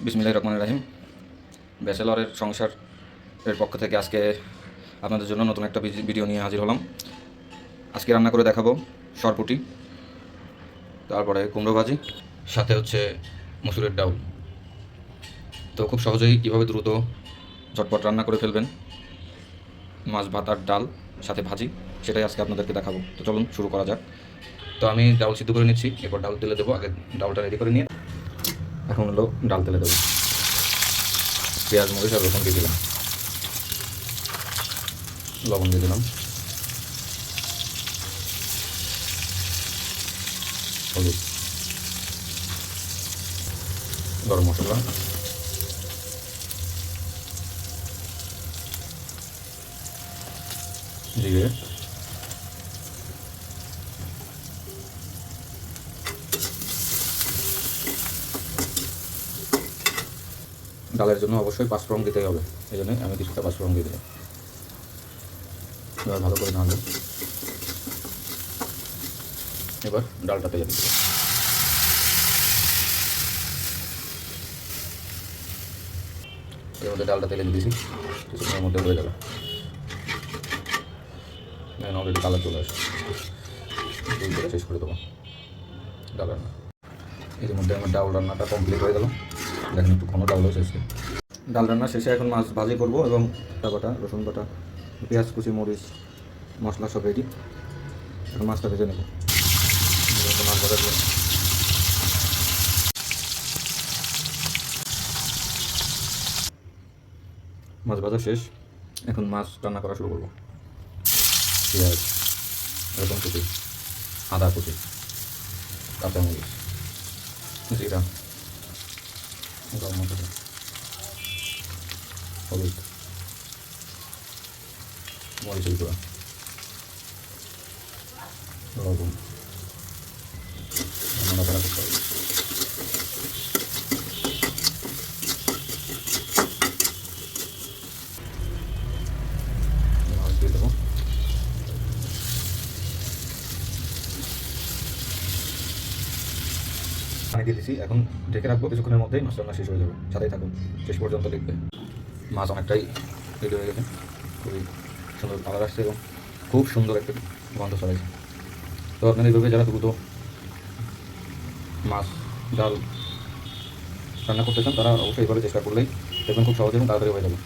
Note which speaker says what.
Speaker 1: বিসমিল্লাহির রহমানির রহিম। ব্যাচেলরের সংসারের পক্ষ থেকে আজকে আপনাদের জন্য নতুন একটা ভিডিও নিয়ে হাজির হলাম। আজকে রান্না করে দেখাবো সরপুটি, তারপরে কুমড়ো ভাজি, সাথে হচ্ছে মসুরের ডাউল। তো খুব সহজেই কীভাবে দ্রুত ঝটপট রান্না করে ফেলবেন মাছ ভাত আর ডাল সাথে ভাজি, সেটাই আজকে আপনাদেরকে দেখাবো। তো চলুন শুরু করা যাক। তো আমি ডাউল সিদ্ধ করে নিচ্ছি, এরপর ডাউল তেলে দেবো। আগে ডাউলটা রেডি করে নিয়ে এখন হলো ডাল তেলে দেবো। পেঁয়াজ মরিচ আর রসুন দিয়ে দিলাম, লবণ দিয়ে দিলাম, হলুদ, গরম মশলা, জিরে, ডালের জন্য অবশ্যই পাঁচফোড়ন দিতেই হবে, এই জন্যই আমি কিছুটা পাঁচফোড়ন দিয়ে দিলাম। এবার ভালো করে নাড়ব। এবার ডালটা তেলে দিতে হবে। এর মধ্যে ডালটা তেলে দিয়ে দিয়েছি, কিছুক্ষণের মধ্যে হয়ে যাবে। অলরেডি কালার চলে আসে, শেষ করে দেবো ডাল রান্না। এর মধ্যে আমার ডাল রান্নাটা কমপ্লিট হয়ে গেল। দেখেন একটু ঘন ডাল হয়েছে। ডাল রান্না শেষে এখন মাছ ভাজি করবো এবং আদা বাটা, রসুন বাটা, পেঁয়াজ কুচি, মরিচ, মশলা সব রেডি। এখন মাছটা ভেজে নেব। মাছ ভাজার জন্য মাছ ভাজা শেষ, এখন মাছ রান্না করা শুরু করবো। পেঁয়াজ, রসুন কুচি, আদা কুচি, কাঁচামরিচ, জিরা, গরম মশলা, হলুদ, মরিচের গুঁড়া, লবণ, নাড়াচাড়া করতে হবে। মাছ দিয়ে দেবো। পানি দিয়ে দিচ্ছি, এখন ঢেকে রাখবো। কিছুক্ষণের মধ্যেই মাছ রান্না শেষ হয়ে যাবে। সাথেই থাকুন, শেষ পর্যন্ত দেখবে। মাছ অনেকটাই রেডি হয়ে গেছে, খুবই সুন্দর কালার আসছে এবং খুব সুন্দর একটা গন্ধ ছড়াইছে। তো আপনারা এইভাবে যারা দ্রুত মাছ ডাল রান্না করতে চান তারা অবশ্যই এইভাবে চেষ্টা করলেই দেখবেন খুব সহজে এবং তাড়াতাড়ি হয়ে যাবে।